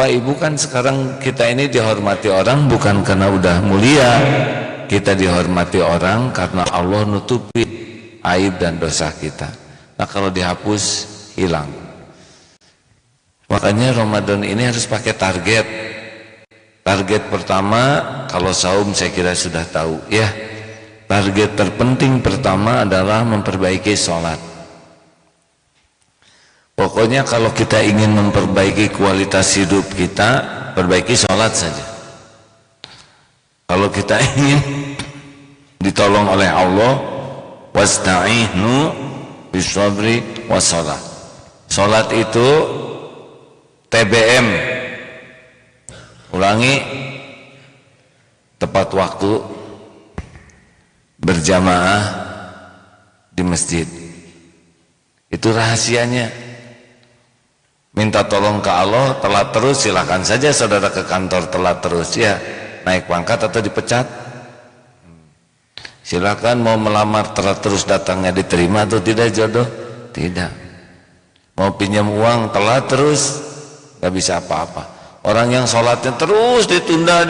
Bapak Ibu, kan sekarang kita ini dihormati orang bukan karena udah mulia, kita dihormati orang karena Allah nutupi aib dan dosa kita. Nah kalau dihapus, hilang. Makanya Ramadan ini harus pakai target. Target pertama, kalau saum saya kira sudah tahu ya. Target terpenting pertama adalah memperbaiki sholat. Pokoknya kalau kita ingin memperbaiki kualitas hidup kita, perbaiki sholat saja. Kalau kita ingin ditolong oleh Allah, wasta'inu bisabri wassalah. Sholat itu TBM, ulangi, tepat waktu, berjamaah di masjid. Itu rahasianya. Minta tolong ke Allah, telat terus, silakan saja saudara ke kantor telat terus ya, naik pangkat atau dipecat. Silakan. Mau melamar telat terus datangnya, diterima atau tidak jodoh? Tidak. Mau pinjam uang telat terus, gak bisa apa-apa. Orang yang sholatnya terus ditunda,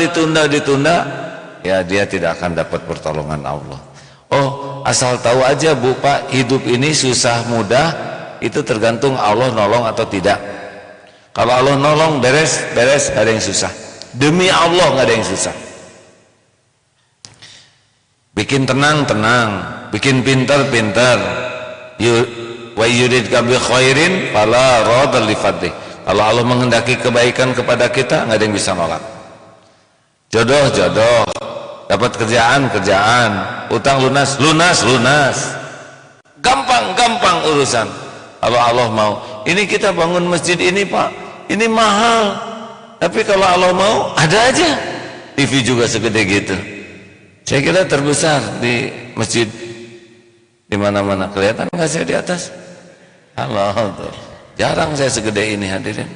ya dia tidak akan dapat pertolongan Allah. Oh, asal tahu aja Bu Pak, hidup ini susah mudah itu tergantung Allah nolong atau tidak. Kalau Allah nolong beres, gak ada yang susah. Demi Allah gak ada yang susah. Bikin tenang, bikin pintar. Wa yuridka bi khairin fala radha li fadlih. Kalau Allah menghendaki kebaikan kepada kita, gak ada yang bisa nolak. Jodoh, dapat kerjaan, utang lunas. Gampang urusan. Kalau Allah mau. Ini kita bangun masjid ini Pak, ini mahal. Tapi kalau Allah mau, ada aja. TV juga segede gitu. Saya kira terbesar di masjid di mana-mana. Kelihatan nggak saya di atas? Allah tuh. Jarang saya segede ini hadirin.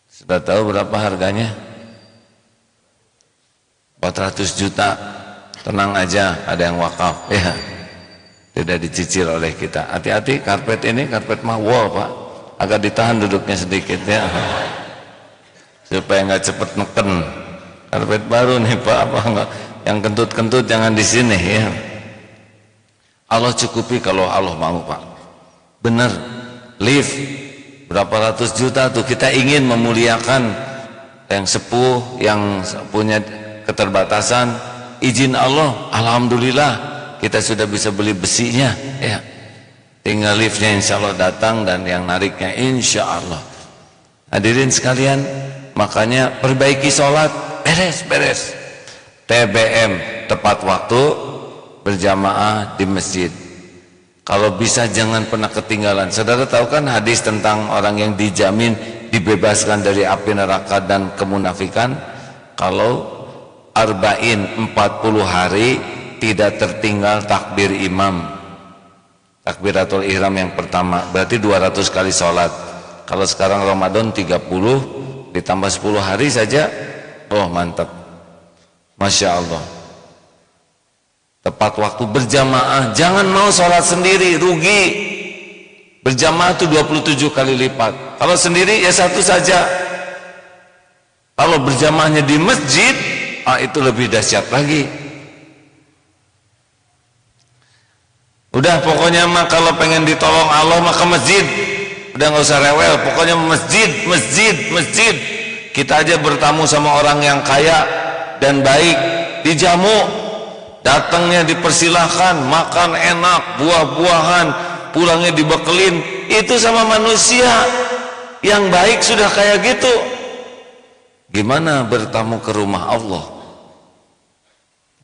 Sudah tahu berapa harganya? 400 juta. Tenang aja, ada yang wakaf ya. Tidak dicicil oleh kita. Hati-hati, karpet ini karpet mahwal Pak, agak ditahan duduknya sedikit ya, supaya nggak cepet neken. Karpet baru nih Pak, apa enggak? Yang kentut-kentut jangan di sini ya. Allah cukupi kalau Allah mau Pak. Bener, lift berapa ratus juta tuh. Kita ingin memuliakan yang sepuh, yang punya keterbatasan. Izin Allah, alhamdulillah kita sudah bisa beli besinya ya. Tinggal liftnya insya Allah datang dan yang nariknya insya Allah. Hadirin sekalian, makanya perbaiki sholat, beres. TBM, tepat waktu, berjamaah di masjid. Kalau bisa jangan pernah ketinggalan. Saudara tahu kan hadis tentang orang yang dijamin dibebaskan dari api neraka dan kemunafikan? Kalau arba'in 40 hari tidak tertinggal takbir imam, takbiratul ihram yang pertama, berarti 200 kali sholat. Kalau sekarang Ramadan 30 ditambah 10 hari saja, oh mantap, Masya Allah. Tepat waktu, berjamaah, jangan mau sholat sendiri, rugi. Berjamaah itu 27 kali lipat. Kalau sendiri ya satu saja. Kalau berjamaahnya di masjid, itu lebih dahsyat lagi. Udah pokoknya mah kalau pengen ditolong Allah mah ke masjid. Udah nggak usah rewel, pokoknya masjid. Kita aja bertamu sama orang yang kaya dan baik, dijamu, datangnya dipersilahkan, makan enak, buah-buahan, pulangnya dibekelin. Itu sama manusia yang baik sudah kayak gitu. Gimana bertamu ke rumah Allah?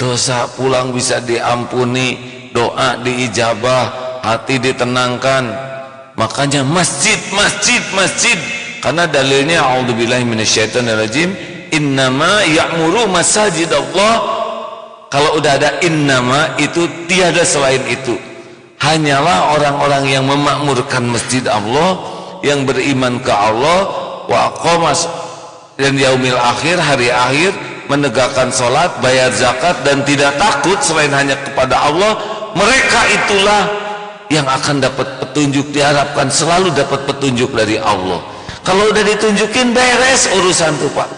Dosa pulang bisa diampuni, doa diijabah, hati ditenangkan. Makanya masjid. Karena dalilnya a'udzubillahi minasyaitonirrajim, innama ya'muru masajidallah. Kalau udah ada innama itu tiada selain itu. Hanyalah orang-orang yang memakmurkan masjid Allah, yang beriman ke Allah, wa aqamas dan yaumil akhir, hari akhir, menegakkan sholat, bayar zakat dan tidak takut selain hanya kepada Allah. Mereka itulah yang akan dapat petunjuk, diharapkan selalu dapat petunjuk dari Allah. Kalau udah ditunjukin beres urusan tuh Pak,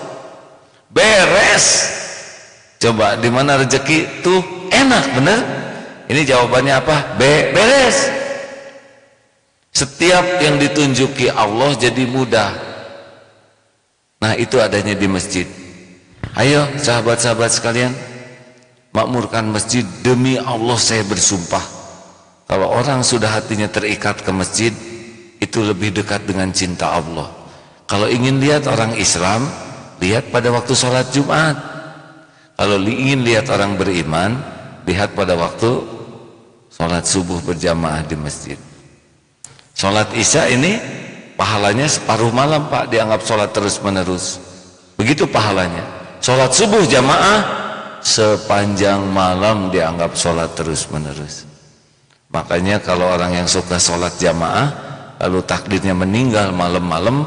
beres. Coba di mana rezeki tuh enak, bener? Ini jawabannya apa? Beres. Setiap yang ditunjuki Allah jadi mudah. Nah itu adanya di masjid. Ayo sahabat-sahabat sekalian, makmurkan masjid. Demi Allah saya bersumpah, kalau orang sudah hatinya terikat ke masjid, itu lebih dekat dengan cinta Allah. Kalau ingin lihat orang Islam, lihat pada waktu sholat Jumat. Kalau ingin lihat orang beriman, lihat pada waktu sholat subuh berjamaah di masjid. Sholat Isya ini pahalanya separuh malam Pak, dianggap sholat terus menerus. Begitu pahalanya. Sholat subuh jamaah sepanjang malam dianggap sholat terus menerus. Makanya kalau orang yang suka sholat jamaah lalu takdirnya meninggal malam-malam,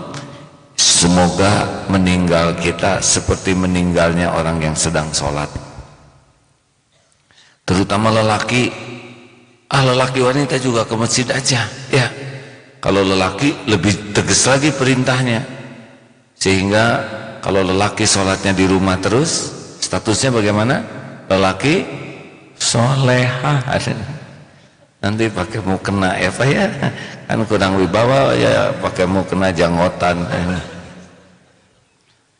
semoga meninggal kita seperti meninggalnya orang yang sedang sholat. Terutama lelaki. Lelaki wanita juga ke masjid aja ya. Kalau lelaki lebih tegas lagi perintahnya, sehingga kalau lelaki sholatnya di rumah terus, statusnya bagaimana? Lelaki solehah. Nanti pakai mau kena ya Pak ya, kan kurang wibawa ya, pakai mau kena janggotan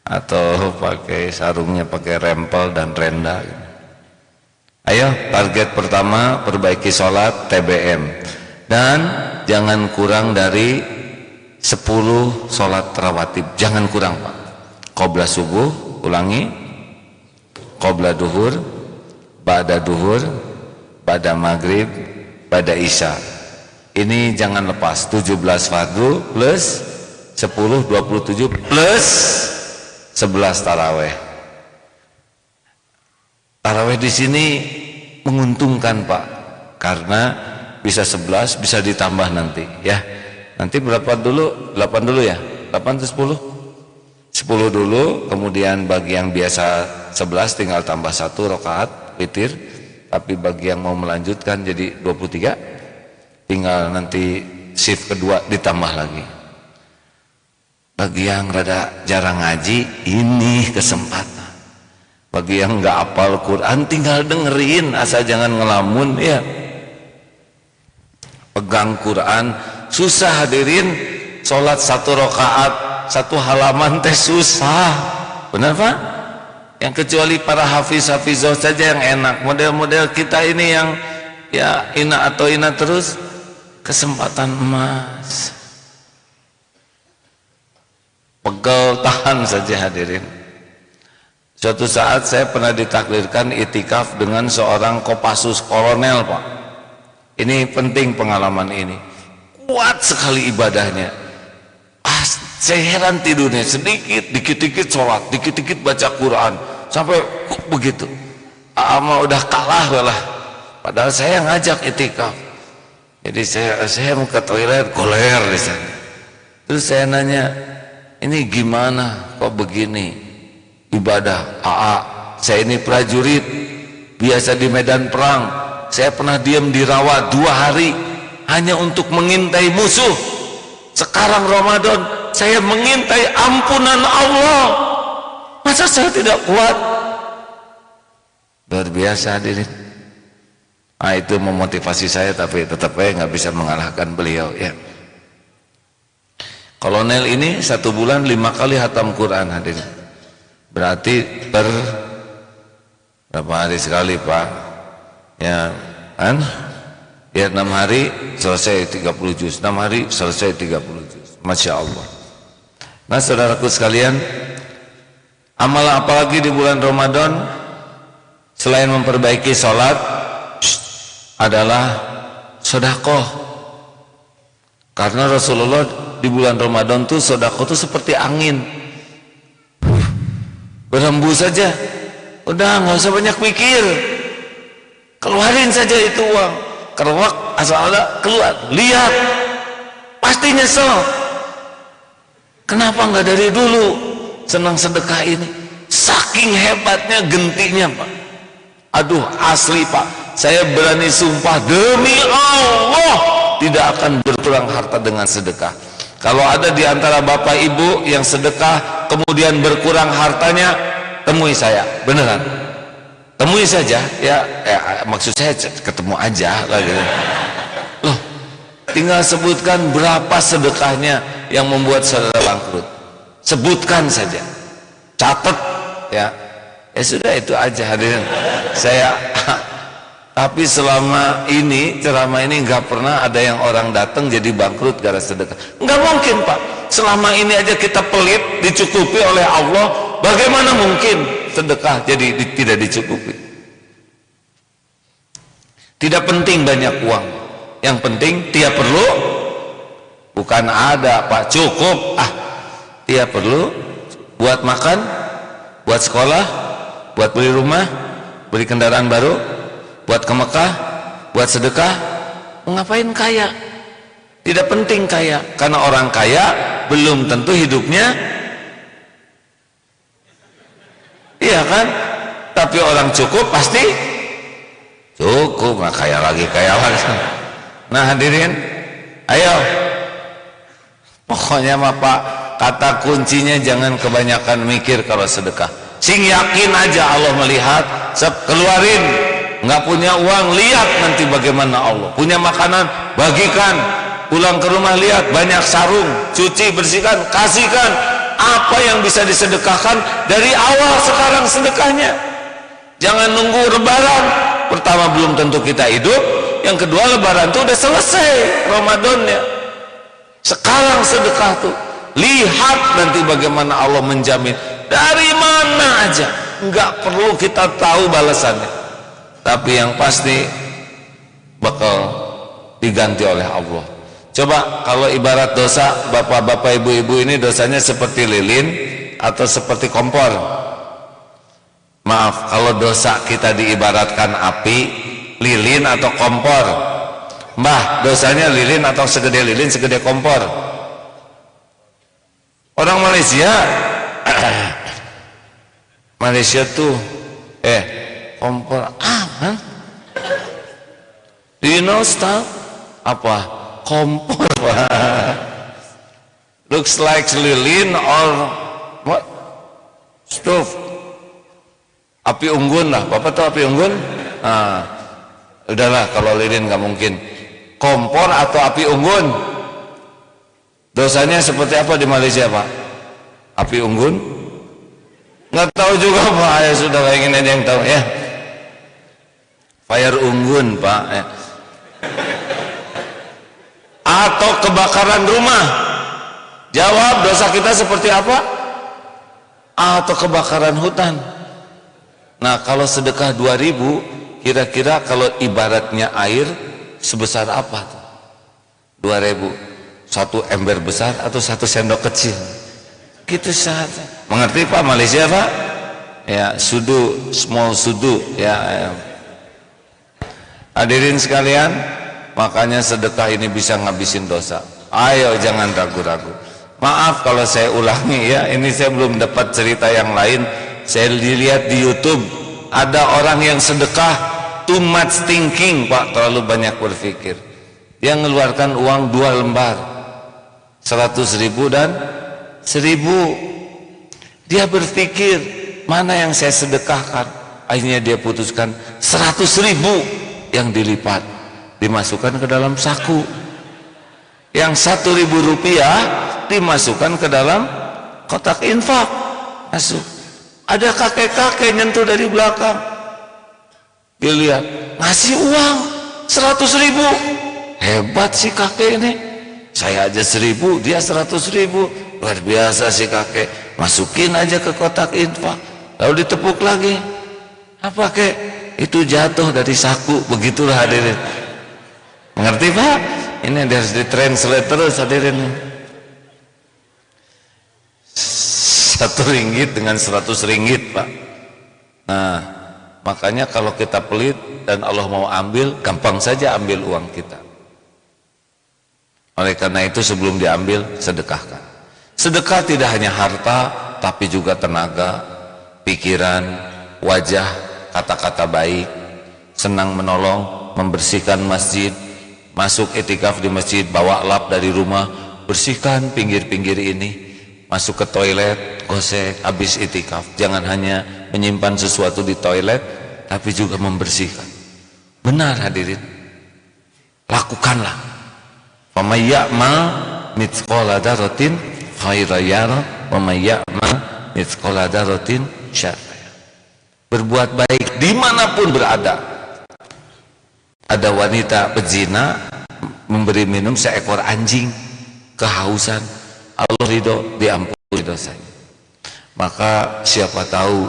atau pakai sarungnya pakai rempel dan renda. Ayo target pertama perbaiki sholat TBM, dan jangan kurang dari 10 sholat rawatib, jangan kurang Pak. Qobla subuh ulangi, qobla duhur, ba'da duhur, ba'da maghrib, ba'da isya. Ini jangan lepas. 17 fardu plus 10 27 plus 11 taraweh. Taraweh di sini menguntungkan Pak, karena bisa 11, bisa ditambah nanti ya. Nanti berapa dulu? 8 dulu ya? 8 atau 10? 10 dulu, kemudian bagi yang biasa 11 tinggal tambah 1 rakaat witir. Tapi bagi yang mau melanjutkan jadi 23, tinggal nanti shift kedua ditambah lagi. Bagi yang rada jarang ngaji, ini kesempatan. Bagi yang nggak hafal Quran, tinggal dengerin, asal jangan ngelamun ya. Pegang Quran susah hadirin. Sholat 1 rakaat 1 halaman teh susah, benar Pak? Yang kecuali para hafiz-hafizah saja yang enak. Model-model kita ini yang ya ina atau ina terus, kesempatan emas. Pegel tahan saja hadirin. Suatu saat saya pernah ditakdirkan itikaf dengan seorang Kopassus kolonel Pak. Ini penting pengalaman ini. Kuat sekali ibadahnya. Saya heran tidurnya, sedikit, dikit-dikit sholat, dikit-dikit baca Quran, sampai begitu. Ama udah kalah lah. Padahal saya ngajak itikaf. Jadi saya mau ke toilet, goler di sana. Terus saya nanya, ini gimana kok begini ibadah? Saya ini prajurit, biasa di medan perang. Saya pernah diam di rawa 2 hari hanya untuk mengintai musuh. Sekarang Ramadan saya mengintai ampunan Allah. Masa saya tidak kuat? Luar biasa hadirin. Itu memotivasi saya, tapi tetap saya nggak bisa mengalahkan beliau ya. Kolonel ini 1 bulan 5 kali hatam Quran hadirin. Berarti per berapa hari sekali Pak? Ya kan? Ya 6 hari selesai 30 juz, 6 hari selesai 30 juz. Masya Allah. Nah saudaraku sekalian, amal apalagi di bulan Ramadan selain memperbaiki sholat adalah sedekah. Karena Rasulullah di bulan Ramadan tuh sedekah tuh seperti angin, berhembus saja, udah nggak usah banyak mikir, keluarin saja itu uang, kerwak asal ada keluar, lihat pasti nyesel. Kenapa nggak dari dulu senang sedekah ini? Saking hebatnya gentinya Pak. Aduh asli Pak, saya berani sumpah demi Allah tidak akan berkurang harta dengan sedekah. Kalau ada di antara bapak ibu yang sedekah kemudian berkurang hartanya, temui saya, beneran. Temui saja ya, maksud saya ketemu aja lah gitu. Loh, tinggal sebutkan berapa sedekahnya yang membuat saudara bangkrut. Sebutkan saja, catat ya. Ya sudah, itu aja hadirin. Saya tapi selama ini ceramah ini nggak pernah ada yang orang datang jadi bangkrut gara sedekah. Nggak mungkin Pak. Selama ini aja kita pelit, dicukupi oleh Allah. Bagaimana mungkin sedekah jadi tidak dicukupi? Tidak penting banyak uang. Yang penting dia perlu. Bukan ada Pak, cukup. Dia perlu buat makan, buat sekolah, buat beli rumah, beli kendaraan baru, buat ke Mekah, buat sedekah. Ngapain kaya? Tidak penting kaya, karena orang kaya belum tentu hidupnya, iya kan? Tapi orang cukup pasti cukup. Nah, kaya lagi. Nah hadirin, ayo, pokoknya mah Pak, kata kuncinya jangan kebanyakan mikir kalau sedekah. Sing yakin aja Allah melihat. Keluarin. Nggak punya uang, lihat nanti bagaimana Allah. Punya makanan, bagikan. Pulang ke rumah, lihat banyak sarung, cuci, bersihkan, kasihkan. Apa yang bisa disedekahkan dari awal sekarang sedekahnya. Jangan nunggu lebaran. Pertama belum tentu kita hidup, yang kedua lebaran itu udah selesai Ramadannya. Sekarang sedekah tuh, lihat nanti bagaimana Allah menjamin. Dari mana aja, nggak perlu kita tahu balasannya, tapi yang pasti bakal diganti oleh Allah. Coba kalau ibarat dosa, bapak-bapak ibu-ibu ini dosanya seperti lilin atau seperti kompor? Maaf, kalau dosa kita diibaratkan api, lilin atau kompor? Mbah, dosanya lilin atau segede lilin, segede kompor? Orang Malaysia Malaysia tuh kompor apa? Do you know stuff? Apa? Kompor. Looks like lilin or what? Stove. Api unggun lah. Bapak tahu api unggun? Udahlah, kalau lilin nggak mungkin. Kompor atau api unggun? Dosanya seperti apa di Malaysia Pak? Api unggun? Nggak tahu juga Pak, ya sudah, ingin aja yang tahu ya. Fire unggun Pak ya. Atau kebakaran rumah? Jawab, dosa kita seperti apa? Atau kebakaran hutan? Nah kalau sedekah 2.000, kira-kira kalau ibaratnya air sebesar apa tuh? 2.000. Satu ember besar atau satu sendok kecil? Gitu saja. Mengerti Pak Malaysia Pak? Ya, sudu, small sudu ya. Hadirin sekalian, makanya sedekah ini bisa ngabisin dosa. Ayo jangan ragu-ragu. Maaf kalau saya ulangi ya, ini saya belum dapat cerita yang lain. Saya dilihat di YouTube ada orang yang sedekah too much thinking Pak, terlalu banyak berpikir. Dia mengeluarkan uang 2 lembar, 100.000 dan 1.000. Dia berpikir mana yang saya sedekahkan. Akhirnya dia putuskan 100.000 yang dilipat, dimasukkan ke dalam saku. Yang 1.000 rupiah dimasukkan ke dalam kotak infak. Masuk. Ada kakek-kakek nyentuh dari belakang. Dia lihat, ngasih uang 100.000. Hebat sih kakek ini. Saya aja 1.000, dia 100.000. Luar biasa sih kakek. Masukin aja ke kotak infak, lalu ditepuk lagi. Apa kek? Itu jatuh dari saku. Begitulah hadirin. Mengerti Pak? Ini harus ditranslate terus hadirin. 1 ringgit dengan 100 ringgit Pak. Nah makanya kalau kita pelit dan Allah mau ambil, gampang saja ambil uang kita. Oleh karena itu sebelum diambil, sedekahkan. Sedekah tidak hanya harta, tapi juga tenaga, pikiran, wajah, kata-kata baik. senang menolong, membersihkan masjid, masuk etikaf di masjid, bawa lap dari rumah, bersihkan pinggir-pinggir ini, masuk ke toilet, gosek, habis etikaf. Jangan hanya menyimpan sesuatu di toilet, tapi juga membersihkan. Benar hadirin, lakukanlah. Faman ya'mal mithqala dzarratin khairan yarah wa man ya'mal mithqala dzarratin syarran yarah. Berbuat baik dimanapun berada. Ada wanita pezina memberi minum seekor anjing, kehausan, Allah ridho, diampuni dosanya. Maka siapa tahu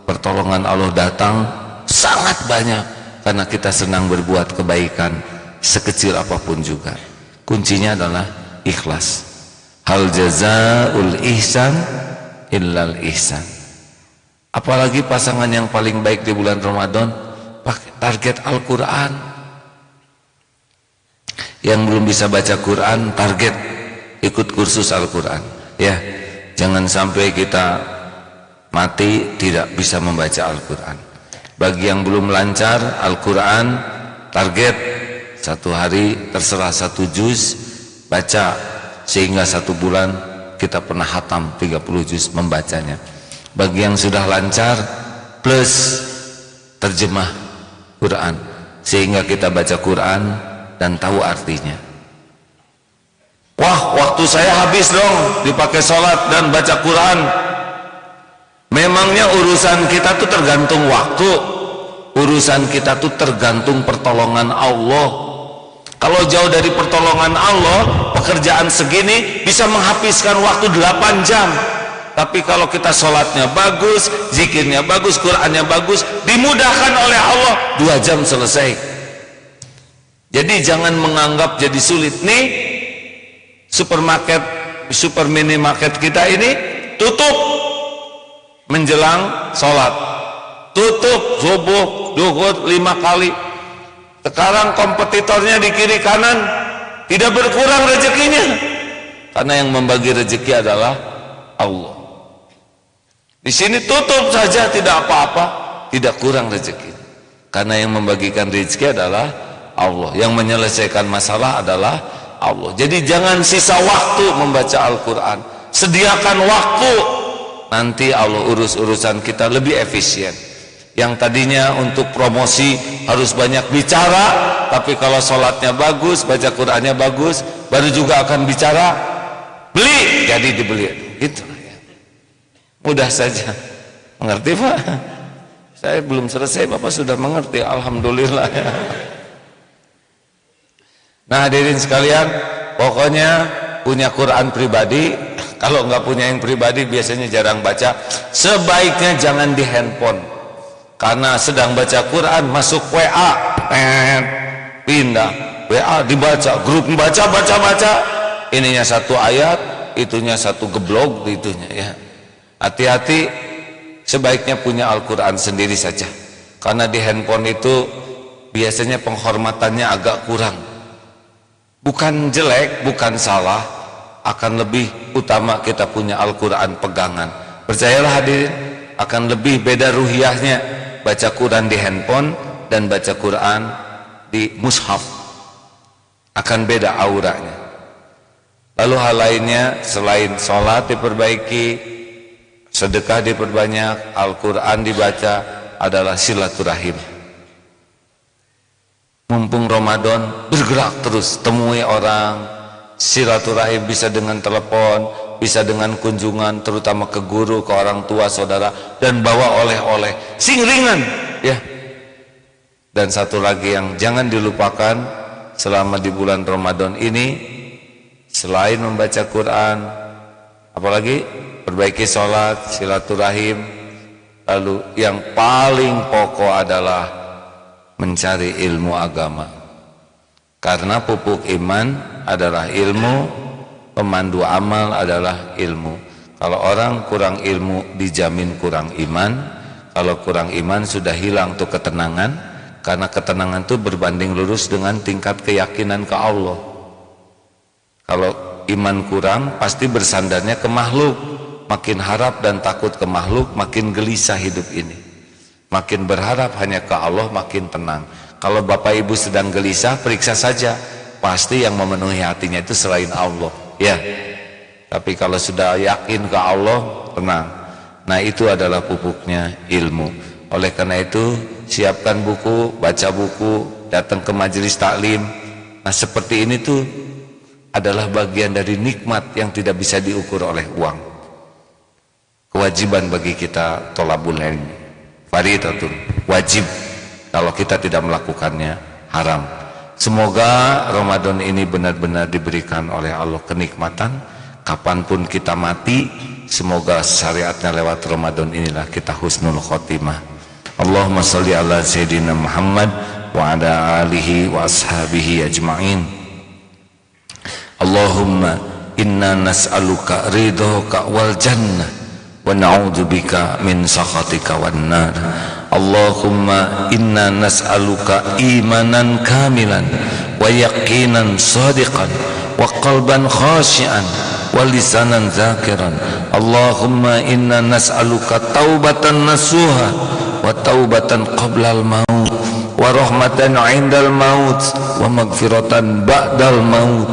pertolongan Allah datang sangat banyak karena kita senang berbuat kebaikan sekecil apapun juga. Kuncinya adalah ikhlas. Hal jazaul ihsan illal ihsan. Apalagi pasangan yang paling baik di bulan Ramadan pakai target Al-Quran. Yang belum bisa baca Quran, target ikut kursus Al-Quran. Ya, jangan sampai kita mati tidak bisa membaca Al-Quran. Bagi yang belum lancar Al-Quran, target satu hari terserah 1 juz baca, sehingga 1 bulan kita pernah hatam 30 juz membacanya. Bagi yang sudah lancar plus terjemah Quran, sehingga kita baca Quran dan tahu artinya. Wah, waktu saya habis dong dipakai sholat dan baca Quran. Memangnya urusan kita tuh tergantung waktu, urusan kita tuh tergantung pertolongan Allah. Kalau jauh dari pertolongan Allah, pekerjaan segini bisa menghabiskan waktu 8 jam. Tapi kalau kita sholatnya bagus, zikirnya bagus, Qurannya bagus, dimudahkan oleh Allah, 2 jam selesai. Jadi jangan menganggap jadi sulit. Nih supermarket, super minimarket kita ini tutup menjelang sholat, tutup subuh, zuhur 5 kali. Sekarang kompetitornya di kiri kanan tidak berkurang rezekinya, karena yang membagi rezeki adalah Allah. Di sini tutup saja tidak apa-apa, tidak kurang rezeki, karena yang membagikan rezeki adalah Allah, yang menyelesaikan masalah adalah Allah. Jadi jangan sisa waktu membaca Al-Quran, sediakan waktu, nanti Allah urus urusan kita lebih efisien. Yang tadinya untuk promosi harus banyak bicara, tapi kalau sholatnya bagus, baca Qurannya bagus, baru juga akan bicara, beli, jadi dibeli. Gitu ya. Mudah saja. Mengerti Pak? Saya belum selesai, Bapak sudah mengerti, alhamdulillah ya. Nah hadirin sekalian, pokoknya punya Quran pribadi. Kalau nggak punya yang pribadi biasanya jarang baca, sebaiknya jangan di handphone, karena sedang baca Quran masuk WA, pindah WA dibaca, grup baca, ininya 1 ayat, itunya 1 geblog, itunya ya. Hati-hati, sebaiknya punya Al-Quran sendiri saja, karena di handphone itu biasanya penghormatannya agak kurang. Bukan jelek, bukan salah, akan lebih utama kita punya Al-Quran pegangan. Percayalah hadirin, akan lebih beda ruhiyahnya baca Quran di handphone dan baca Quran di mushaf, akan beda auranya. Lalu hal lainnya selain sholat diperbaiki, sedekah diperbanyak, Al-Quran dibaca, adalah silaturahim. Mumpung Ramadan, bergerak terus, temui orang, silaturahim, bisa dengan telepon, bisa dengan kunjungan, terutama ke guru, ke orang tua, saudara, dan bawa oleh-oleh, sing ringan ya. Dan satu lagi yang jangan dilupakan selama di bulan Ramadan ini, selain membaca Quran, apalagi perbaiki sholat, silaturahim, lalu yang paling pokok adalah mencari ilmu agama, karena pupuk iman adalah ilmu, pemandu amal adalah ilmu. Kalau orang kurang ilmu dijamin kurang iman, kalau kurang iman sudah hilang tuh ketenangan, karena ketenangan itu berbanding lurus dengan tingkat keyakinan ke Allah. Kalau iman kurang pasti bersandarnya ke makhluk, makin harap dan takut ke makhluk, makin gelisah hidup ini. Makin berharap hanya ke Allah, makin tenang. Kalau Bapak Ibu sedang gelisah, periksa saja, pasti yang memenuhi hatinya itu selain Allah, ya. Tapi kalau sudah yakin ke Allah, tenang. Nah, itu adalah pupuknya ilmu. Oleh karena itu, siapkan buku, baca buku, datang ke majelis taklim. Nah, seperti ini tuh adalah bagian dari nikmat yang tidak bisa diukur oleh uang. Kewajiban bagi kita tolabul ilmi, fardhatun, wajib. Kalau kita tidak melakukannya, haram. Semoga Ramadan ini benar-benar diberikan oleh Allah kenikmatan. Kapanpun kita mati, semoga syariatnya lewat Ramadan inilah kita husnul khotimah. Allahumma sholli ala sayyidina Muhammad wa ala alihi wa ashabihi ajma'in. Allahumma inna nas'aluka ridhoka wal jannah wa na'udzubika min sakhatika wan nar. Allahumma inna nas'aluka imanan kamilan wa yaqinan sadiqan wa qalban khashi'an wa lisanan zakiran. Allahumma inna nas'aluka taubatan nasuha wa taubatan qablal maut wa rahmatan 'indal maut wa maghfiratan ba'dal maut.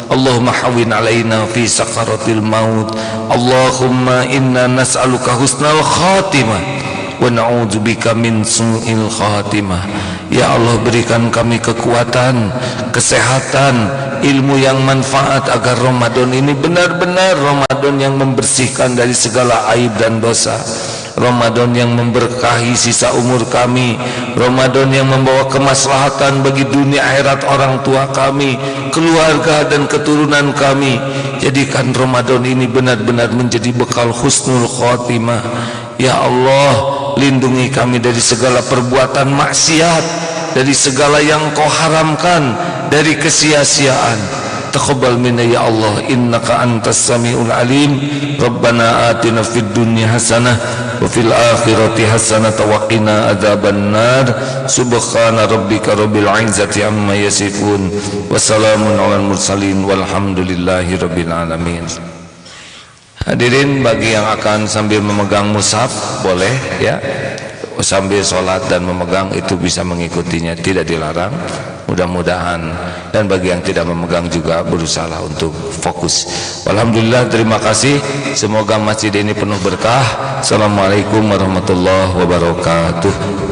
Allahumma hawwin 'alaina fi sakaratil maut. Allahumma inna nas'aluka husnal khatimah wa na'udzubika min su'il khatimah. Ya Allah, berikan kami kekuatan, kesehatan, ilmu yang manfaat agar Ramadan ini benar-benar Ramadan yang membersihkan dari segala aib dan dosa. Ramadan yang memberkahi sisa umur kami, Ramadan yang membawa kemaslahatan bagi dunia akhirat orang tua kami, keluarga dan keturunan kami. Jadikan Ramadan ini benar-benar menjadi bekal husnul khotimah. Ya Allah, lindungi kami dari segala perbuatan maksiat, dari segala yang Kau haramkan, dari kesia-siaan. Taqabbal minna ya Allah, innaka antas samiul alim. Rabbana atina fid dunya hasanah wa fil akhirati hasanah wa qina adzabannar. Subhana rabbika rabbil izzati amma yasifun wa salamun alal mursalin walhamdulillahi rabbil alamin. Hadirin, bagi yang akan sambil memegang mushaf boleh ya, sambil sholat dan memegang itu bisa mengikutinya, tidak dilarang. Mudah-mudahan, dan bagi yang tidak memegang juga berusaha untuk fokus. Alhamdulillah, terima kasih. Semoga masjid ini penuh berkah. Assalamualaikum warahmatullahi wabarakatuh.